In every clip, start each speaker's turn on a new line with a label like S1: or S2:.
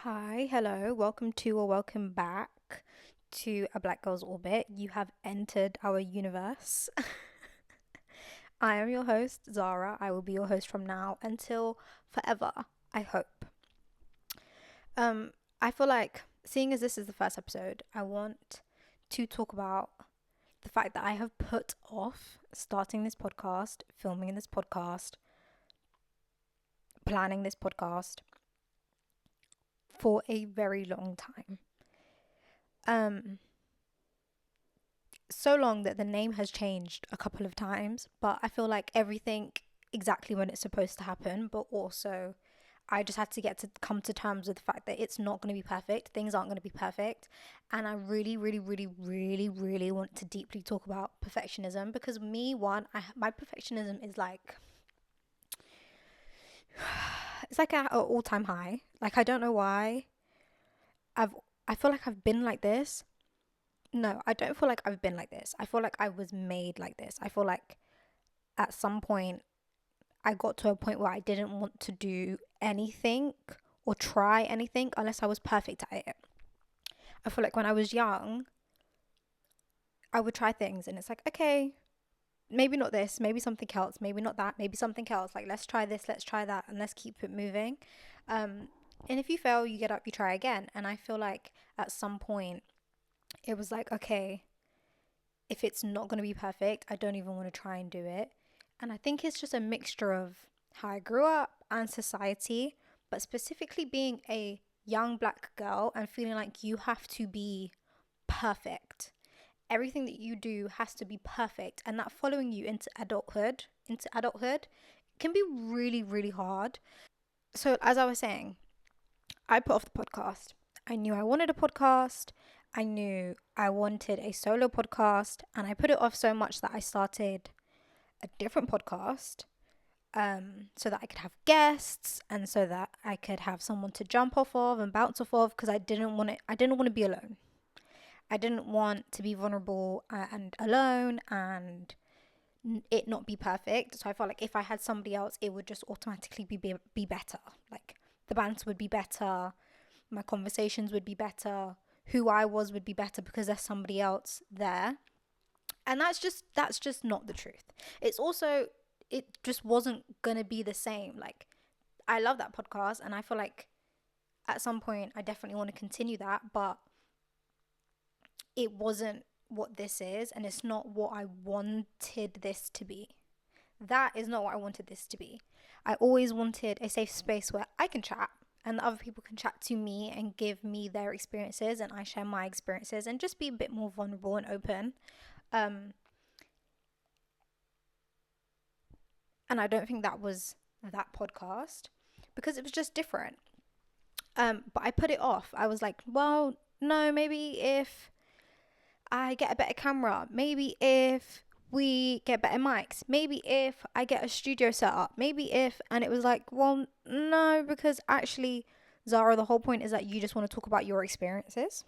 S1: Hi, hello, welcome to or welcome back to A Black Girl's Orbit. You have entered our universe. I am your host, Zara. I will be your host from now until forever, I hope. Um, I feel like, seeing as this is the first episode, I want to talk about the fact that I have put off starting this podcast, filming this podcast, planning this podcast for a very long time. Um, so long that the name has changed a couple of times, but I feel like everything exactly when it's supposed to happen, but also I just had to get to come to terms with the fact that it's not going to be perfect. Things aren't going to be perfect. And I really, really, really, really, really want to deeply talk about perfectionism because my perfectionism is like, it's like at an all-time high. Like, I don't know why. I've, I feel like I've been like this. No, I don't feel like I've been like this. I feel like I was made like this. I feel like at some point I got to a point where I didn't want to do anything or try anything unless I was perfect at it. I feel like when I was young, I would try things and it's like, okay, maybe not this, maybe something else, maybe not that, maybe something else. Like, let's try this, let's try that, and let's keep it moving. Um, and if you fail, you get up, you try again. And I feel like at some point, it was like, okay, if it's not going to be perfect, I don't even want to try and do it. And I think it's just a mixture of how I grew up and society, but specifically being a young black girl and feeling like you have to be perfect. Everything that you do has to be perfect, and that following you into adulthood can be really, really hard. So, as I was saying, I put off the podcast. I knew I wanted a podcast. I knew I wanted a solo podcast, and I put it off so much that I started a different podcast so that I could have guests and so that I could have someone to jump off of and bounce off of because I didn't want it. I didn't want to be alone. I didn't want to be vulnerable and alone and it not be perfect. So I felt like if I had somebody else, it would just automatically be better. Like the banter would be better, my conversations would be better, who I was would be better because there's somebody else there. And that's just not the truth. It's also it just wasn't gonna be the same. Like I love that podcast and I feel like at some point I definitely want to continue that, but it wasn't what this is and it's not what I wanted this to be. That is not what I wanted this to be. I always wanted a safe space where I can chat and other people can chat to me and give me their experiences and I share my experiences and just be a bit more vulnerable and open. Um, and I don't think that was that podcast because it was just different. But I put it off. I was like, well, no, maybe if I get a better camera, maybe if we get better mics, maybe if I get a studio set up, maybe if, and it was like, well, no, because actually, Zara, the whole point is that you just want to talk about your experiences.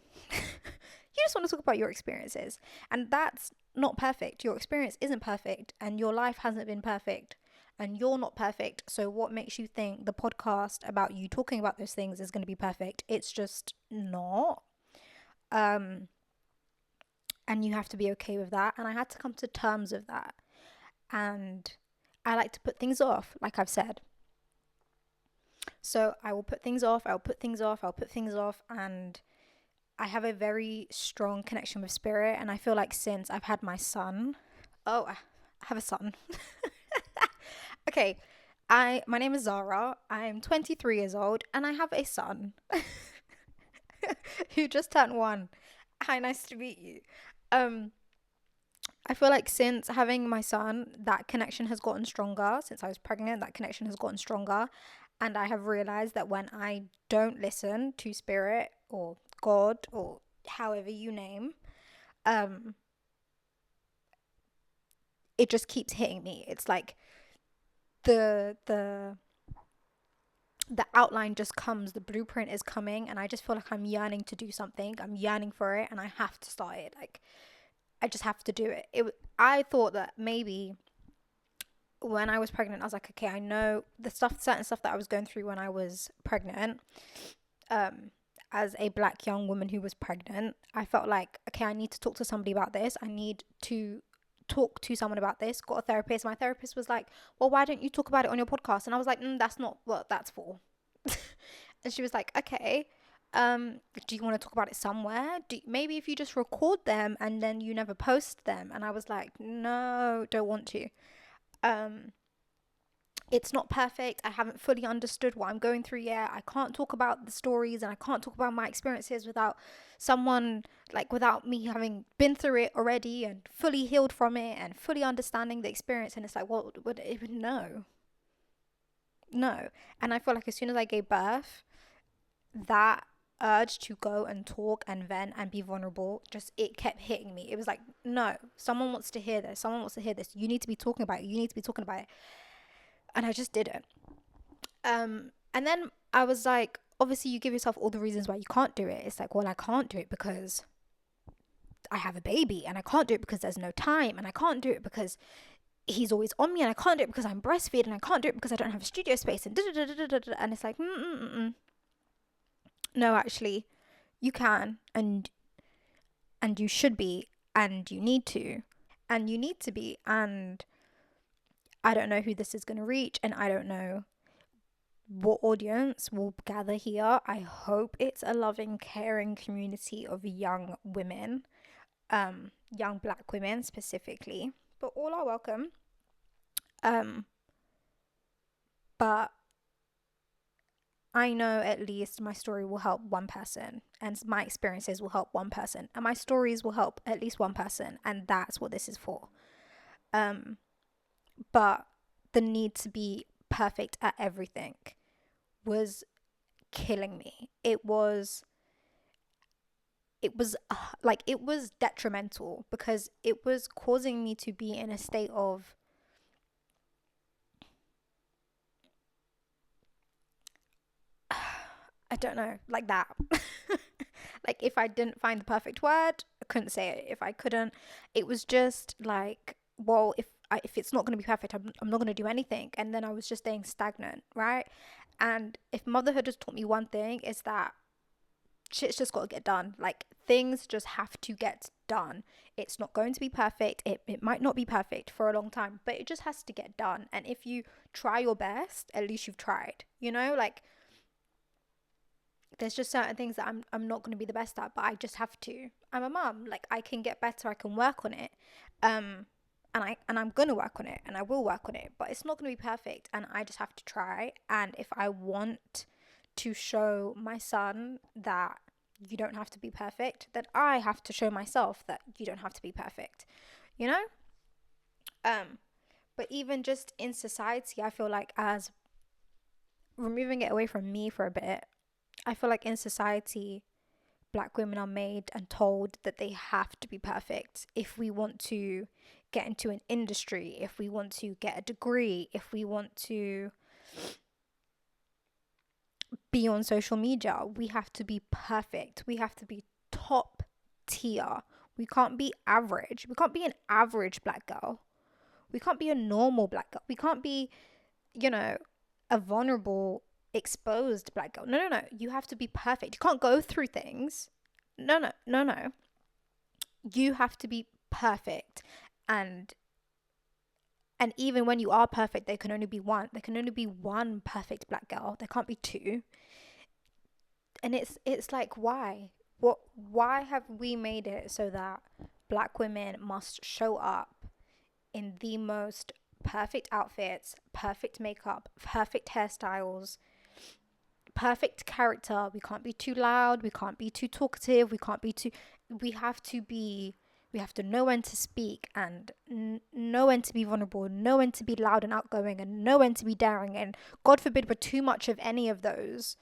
S1: You just want to talk about your experiences. And that's not perfect. Your experience isn't perfect, and your life hasn't been perfect, and you're not perfect. So, what makes you think the podcast about you talking about those things is going to be perfect? It's just not. Um, and you have to be okay with that. And I had to come to terms with that. And I like to put things off, like I've said. So I will put things off, I'll put things off, I'll put things off, and I have a very strong connection with spirit. And I feel like since I've had my son, oh, I have a son. Okay, my name is Zara. I'm 23 years old, and I have a son who just turned 1. Hi, nice to meet you. Um, I feel like since having my son, that connection has gotten stronger. Since I was pregnant, that connection has gotten stronger. And I have realized that when I don't listen to spirit or God or however you name, um, it just keeps hitting me. It's like the the the outline just comes, the blueprint is coming, and I just feel like I'm yearning to do something. I'm yearning for it, and I have to start it. Like I just have to do it. I thought that maybe when I was pregnant, I was like, okay, I know the certain stuff that I was going through when I was pregnant. um as a black young woman who was pregnant, I felt like, okay, I need to talk to somebody about this. I need to talk to someone about this. Got a therapist. My therapist was like, well, why don't you talk about it on your podcast? And I was like, that's not what that's for. And she was like, okay, do you want to talk about it somewhere? Maybe if you just record them and then you never post them. And I was like, no, don't want to. um it's not perfect. I haven't fully understood what I'm going through yet. I can't talk about the stories and I can't talk about my experiences without someone, like, without me having been through it already and fully healed from it and fully understanding the experience. And it's like, well, no, no. And I feel like as soon as I gave birth, that urge to go and talk and vent and be vulnerable, just, it kept hitting me. It was like, no, someone wants to hear this. Someone wants to hear this. You need to be talking about it. You need to be talking about it. And I just didn't. And then I was like, obviously you give yourself all the reasons why you can't do it. It's like, well, I can't do it because I have a baby, and I can't do it because there's no time, and I can't do it because he's always on me, and I can't do it because I'm breastfeeding, and I can't do it because I don't have a studio space, and and it's like, no, actually, you can, and you should be, and you need to, be, and I don't know who this is going to reach, and I don't know what audience will gather here. I hope it's a loving, caring community of young women, young black women specifically, but all are welcome. But I know at least my story will help one person, and my experiences will help one person, and my stories will help at least one person, and that's what this is for. But the need to be perfect at everything was killing me. It was detrimental because it was causing me to be in a state of, I don't know, like that. Like, if I didn't find the perfect word, I couldn't say it. If I couldn't, it was just like, well, if it's not going to be perfect, I'm not going to do anything. And then I was just staying stagnant, right? And if motherhood has taught me one thing, is that shit's just got to get done. Like, things just have to get done. It's not going to be perfect. It might not be perfect for a long time, but it just has to get done. And if you try your best, at least you've tried, like, there's just certain things that I'm not going to be the best at, but I just have to. I'm a mum. Like, I can get better. I can work on it. And I'm going to work on it, and I will work on it, but it's not going to be perfect, and I just have to try. And if I want to show my son that you don't have to be perfect, then I have to show myself that you don't have to be perfect, you know? But even just in society, I feel like, as removing it away from me for a bit, I feel like in society, black women are made and told that they have to be perfect if we want to get into an industry, if we want to get a degree, if we want to be on social media. We have to be perfect. We have to be top tier. We can't be average. We can't be an average black girl. We can't be a normal black girl. We can't be, a vulnerable, exposed black girl. No, no, no. You have to be perfect. You can't go through things. No, no, no, no. You have to be perfect. And even when you are perfect, there can only be one. There can only be one perfect black girl. There can't be two. And it's like, why? Why have we made it so that black women must show up in the most perfect outfits, perfect makeup, perfect hairstyles, perfect character? We can't be too loud, we can't be too talkative, we have to know when to speak, and know when to be vulnerable, know when to be loud and outgoing, and know when to be daring. And God forbid we're too much of any of those,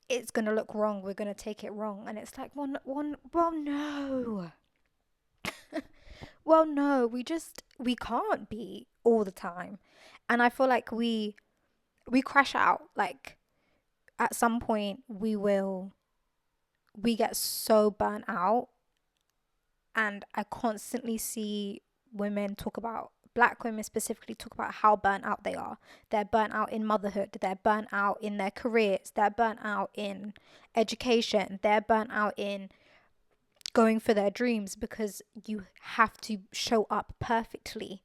S1: it's going to look wrong. We're going to take it wrong. And it's like, well, no. Well, no, we can't be all the time. And I feel like we crash out. Like, at some point we get so burnt out. And I constantly see women talk about black women specifically talk about how burnt out they are. They're burnt out in motherhood. They're burnt out in their careers. They're burnt out in education. They're burnt out in going for their dreams because you have to show up perfectly.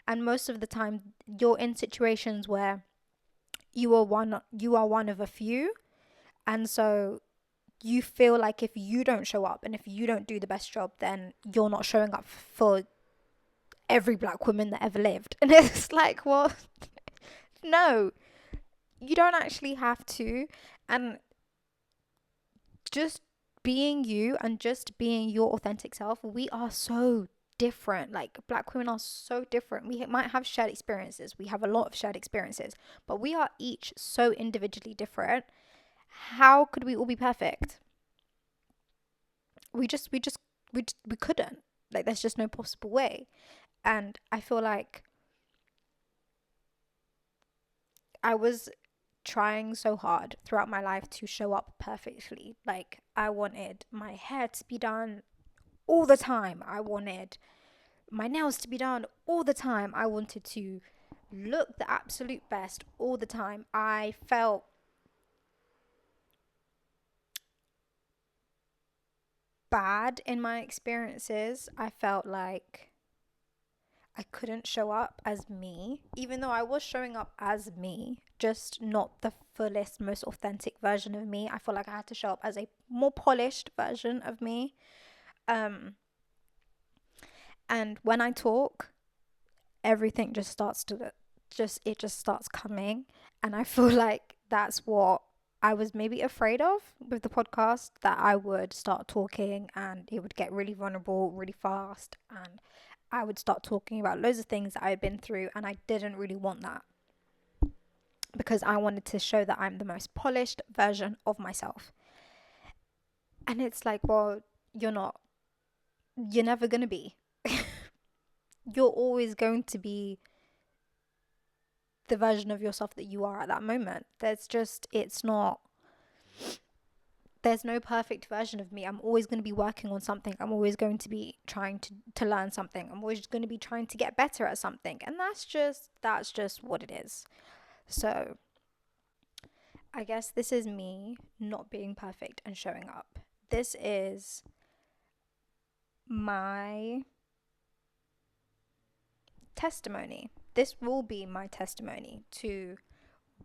S1: And most of the time, you're in situations where you are one of a few, and so you feel like if you don't show up and if you don't do the best job, then you're not showing up for every black woman that ever lived. And it's like, well, no, you don't actually have to. And just being you and just being your authentic self, we are so different. Like, black women are so different. We might have shared experiences. We have a lot of shared experiences, but we are each so individually different. How could we all be perfect? We couldn't. Like, there's just no possible way. And I feel like I was trying so hard throughout my life to show up perfectly. Like, I wanted my hair to be done all the time. I wanted my nails to be done all the time. I wanted to look the absolute best all the time. I felt bad in my experiences. I felt like I couldn't show up as me, even though I was showing up as me, just not the fullest, most authentic version of me. I feel like I had to show up as a more polished version of me. And when I talk, everything just starts to it just starts coming. And I feel like that's what I was maybe afraid of with the podcast, that I would start talking and it would get really vulnerable really fast, and I would start talking about loads of things that I had been through, and I didn't really want that because I wanted to show that I'm the most polished version of myself. And it's like, well, you're not. You're never going to be. You're always going to be the version of yourself that you are at that moment. There's no perfect version of me. I'm always going to be working on something. I'm always going to be trying to learn something. I'm always going to be trying to get better at something. And that's just what it is. So I guess this is me not being perfect and showing up. This is my testimony. This will be my testimony to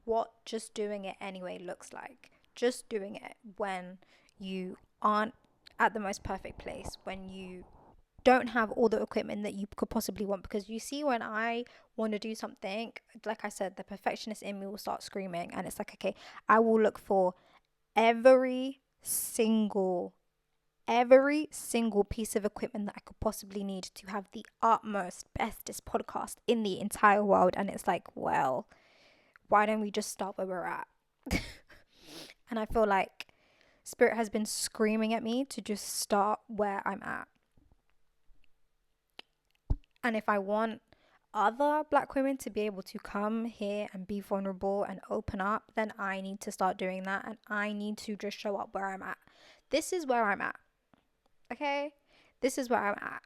S1: what just doing it anyway looks like. Just doing it when you aren't at the most perfect place, when you don't have all the equipment that you could possibly want. Because you see, when I want to do something, like I said, the perfectionist in me will start screaming, and it's like, okay, I will look for every single piece of equipment that I could possibly need to have the utmost, bestest podcast in the entire world. And it's like, well, why don't we just start where we're at? And I feel like Spirit has been screaming at me to just start where I'm at. And if I want other black women to be able to come here and be vulnerable and open up, then I need to start doing that. And I need to just show up where I'm at. This is where I'm at. Okay? This is where I'm at.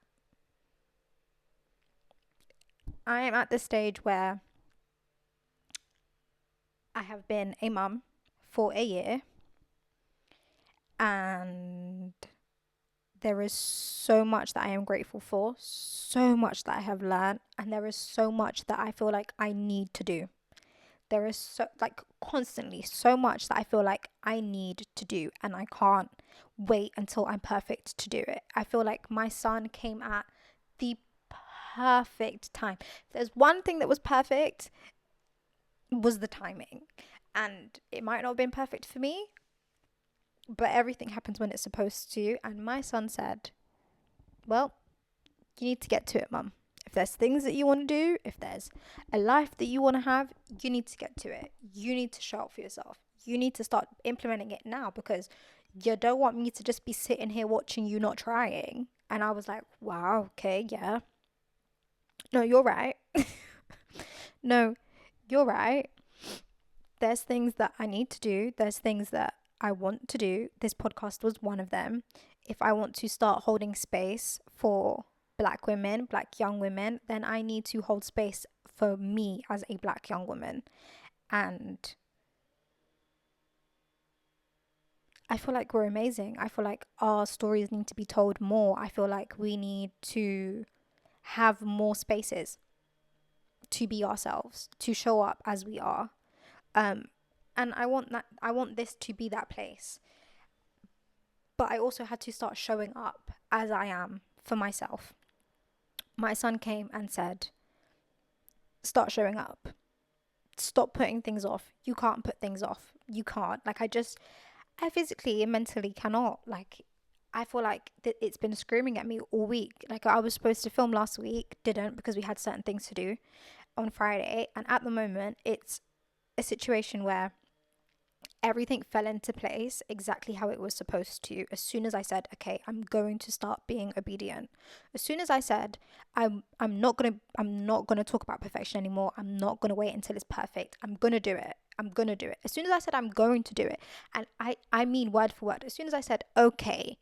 S1: I am at the stage where I have been a mum for a year, and there is so much that I am grateful for, so much that I have learned, and there is so much that I feel like I need to do. There is constantly so much that I feel like I need to do, and I can't wait until I'm perfect to do it. I feel like my son came at the perfect time. If there's one thing that was perfect, was the timing. And it might not have been perfect for me, but everything happens when it's supposed to. And my son said, well, you need to get to it, mum. If there's things that you want to do, if there's a life that you want to have, you need to get to it. You need to show up for yourself. You need to start implementing it now, because you don't want me to just be sitting here watching you not trying. And I was like, wow, okay, yeah. No, you're right. No, you're right. There's things that I need to do. There's things that I want to do. This podcast was one of them. If I want to start holding space for black women, black young women, then I need to hold space for me as a black young woman. And I feel like we're amazing. I feel like our stories need to be told more. I feel like we need to have more spaces to be ourselves, to show up as we are. Um, and I want this to be that place. But I also had to start showing up as I am for myself. My son came and said, start showing up. Stop putting things off. You can't put things off. You can't. Like, I physically and mentally cannot. Like, I feel like it's been screaming at me all week. Like, I was supposed to film last week, didn't, because we had certain things to do on Friday. And at the moment, it's a situation where everything fell into place exactly how it was supposed to as soon as I said, okay, I'm going to start being obedient. As soon as I said, I'm not gonna talk about perfection anymore. I'm not gonna wait until it's perfect. I'm gonna do it. I'm gonna do it. As soon as I said I'm going to do it, and I mean word for word, as soon as I said okay,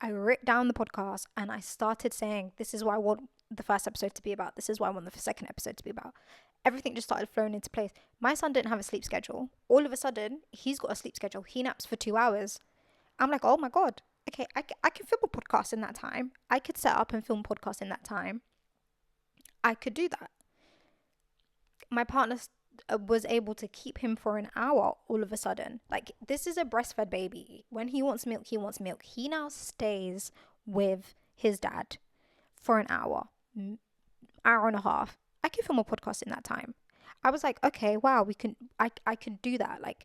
S1: I wrote down the podcast and I started saying, this is what I want the first episode to be about. This is what I want the second episode to be about. Everything just started flowing into place. My son didn't have a sleep schedule. All of a sudden, he's got a sleep schedule. He naps for 2 hours. I'm like, oh my God. Okay, I can film a podcast in that time. I could set up and film a podcast in that time. I could do that. My partner was able to keep him for an hour all of a sudden. Like, this is a breastfed baby. When he wants milk, he wants milk. He now stays with his dad for an hour, hour and a half. I can film a podcast in that time. I was like, okay, wow, I can do that. Like,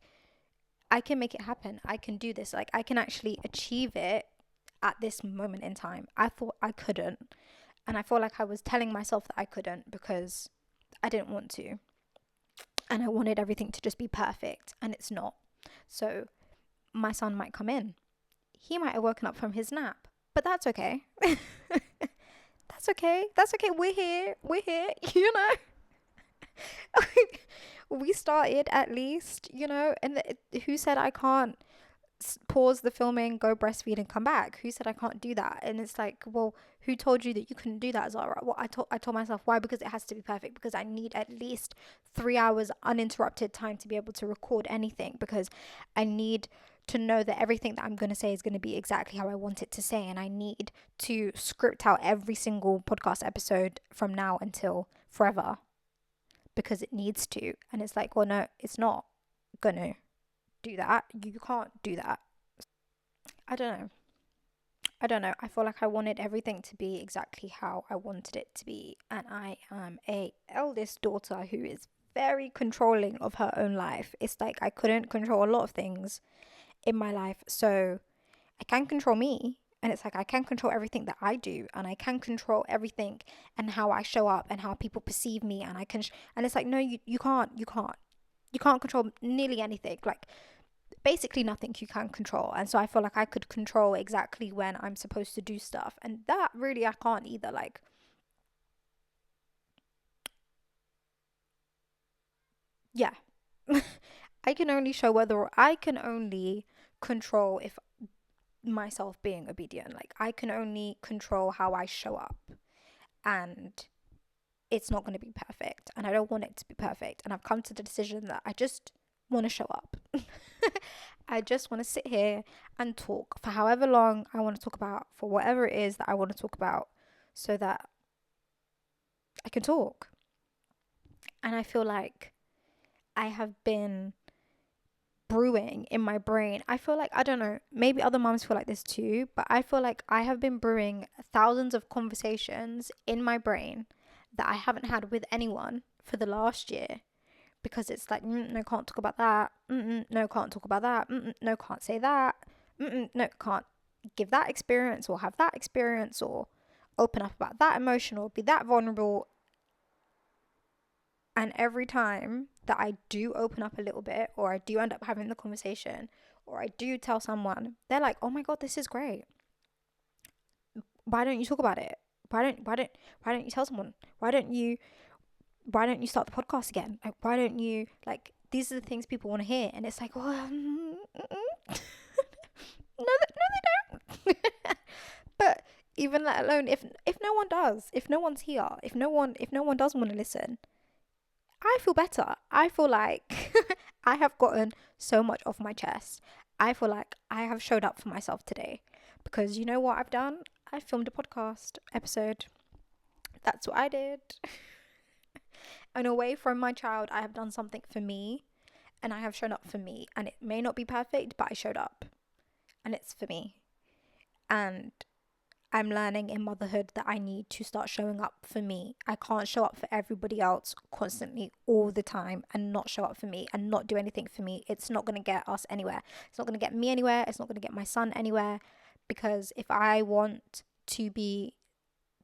S1: I can make it happen. I can do this. Like, I can actually achieve it at this moment in time. I thought I couldn't. And I feel like I was telling myself that I couldn't because I didn't want to. And I wanted everything to just be perfect. And it's not. So my son might come in. He might have woken up from his nap. But that's okay. That's okay. That's okay. We're here. You know. We started at least, you know, and who said I can't pause the filming, go breastfeed and come back? Who said I can't do that? And it's like, well, who told you that you couldn't do that, Zara? Well, I told myself, why? Because it has to be perfect, because I need at least 3 hours uninterrupted time to be able to record anything, because I need to know that everything that I'm going to say is going to be exactly how I want it to say, and I need to script out every single podcast episode from now until forever, because it needs to. And it's like, well, no, it's not gonna do that. You can't do that. I don't know. I feel like I wanted everything to be exactly how I wanted it to be, and I am a eldest daughter who is very controlling of her own life. It's like I couldn't control a lot of things in my life, so I can control me. And it's like I can control everything that I do, and I can control everything and how I show up and how people perceive me, and I can and it's like, no, you can't control nearly anything. Like, basically nothing you can control. And so I feel like I could control exactly when I'm supposed to do stuff, and that really I can't either. Like, yeah. I can only control if myself being obedient. Like, I can only control how I show up, and it's not going to be perfect, and I don't want it to be perfect. And I've come to the decision that I just want to show up. I just want to sit here and talk for however long I want to talk about, for whatever it is that I want to talk about, so that I can talk. And I feel like I have been brewing in my brain. I feel like, I don't know, maybe other moms feel like this too, but I feel like I have been brewing thousands of conversations in my brain that I haven't had with anyone for the last year, because it's like, no, can't talk about that. No, can't talk about that. No, can't say that. No, can't give that experience or have that experience or open up about that emotion or be that vulnerable. And every time that I do open up a little bit, or I do end up having the conversation, or I do tell someone, they're like, oh my God, this is great. Why don't you talk about it? Why don't you tell someone? Why don't you start the podcast again? Like, why don't you, like, these are the things people want to hear. And it's like, well, no, they don't. But even even let alone if no one does, if no one's here, if no one does want to listen, I feel better. I feel like I have gotten so much off my chest. I feel like I have showed up for myself today because you know what I've done? I filmed a podcast episode. That's what I did. And away from my child, I have done something for me and I have shown up for me. And it may not be perfect, but I showed up and it's for me. And I'm learning in motherhood that I need to start showing up for me. I can't show up for everybody else constantly all the time and not show up for me and not do anything for me. It's not going to get us anywhere. It's not going to get me anywhere. It's not going to get my son anywhere. Because if I want to be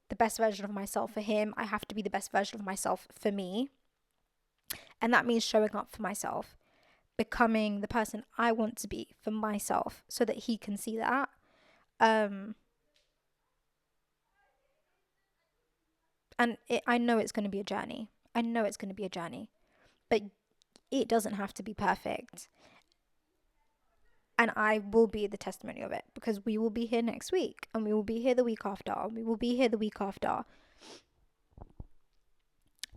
S1: the best version of myself for him, I have to be the best version of myself for me. And that means showing up for myself, becoming the person I want to be for myself so that he can see that. I know it's going to be a journey. I know it's going to be a journey, but it doesn't have to be perfect. And I will be the testimony of it because we will be here next week and we will be here the week after. And we will be here the week after.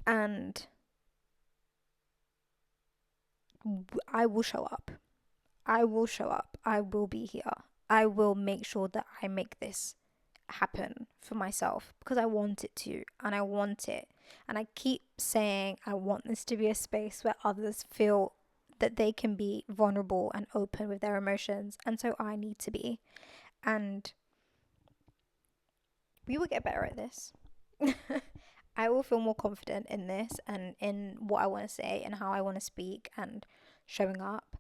S1: And I will show up. I will show up. I will be here. I will make sure that I make this happen for myself because I want it to and I want it. And I keep saying I want this to be a space where others feel that they can be vulnerable and open with their emotions. And so I need to be. And we will get better at this. I will feel more confident in this and in what I want to say and how I want to speak and showing up.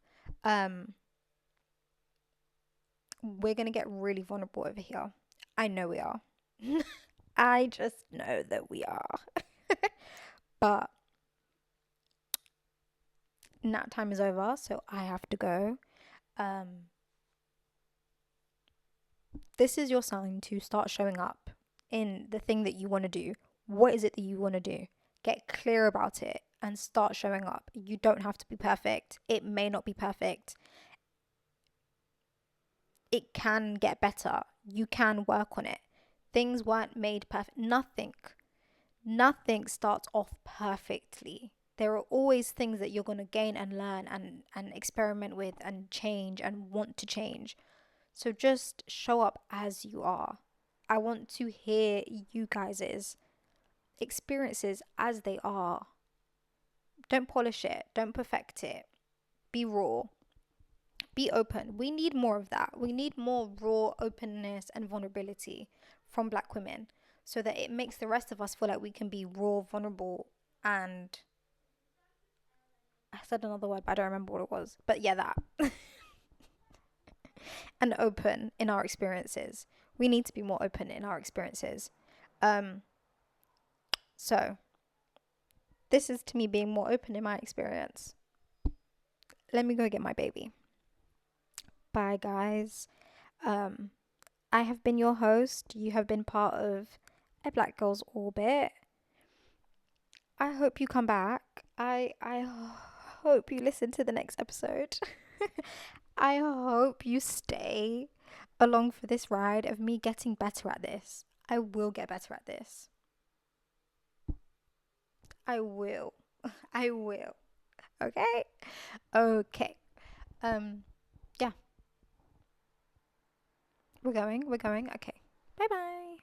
S1: We're going to get really vulnerable over here. I know we are. I just know that we are. But nap time is over, so I have to go. This is your sign to start showing up in the thing that you want to do. What is it that you want to do? Get clear about it and start showing up. You don't have to be perfect. It may not be perfect. It can get better. You can work on it. Things weren't made perfect. Nothing starts off perfectly. There are always things that you're going to gain and learn and experiment with and change and want to change. So just show up as you are. I want to hear you guys' experiences as they are. Don't polish it. Don't perfect it. Be raw. Be open. We need more of that. We need more raw openness and vulnerability from Black women so that it makes the rest of us feel like we can be raw, vulnerable, and I said another word, but I don't remember what it was. But yeah, that. And open in our experiences. We need to be more open in our experiences. So this is to me being more open in my experience. Let me go get my baby. Bye, guys. I have been your host. You have been part of a Black Girl's Orbit. I hope you come back. I hope you listen to the next episode. I hope you stay along for this ride of me getting better at this. I will get better at this. I will. I will. Okay? Okay. Yeah. We're going. Okay. Bye-bye.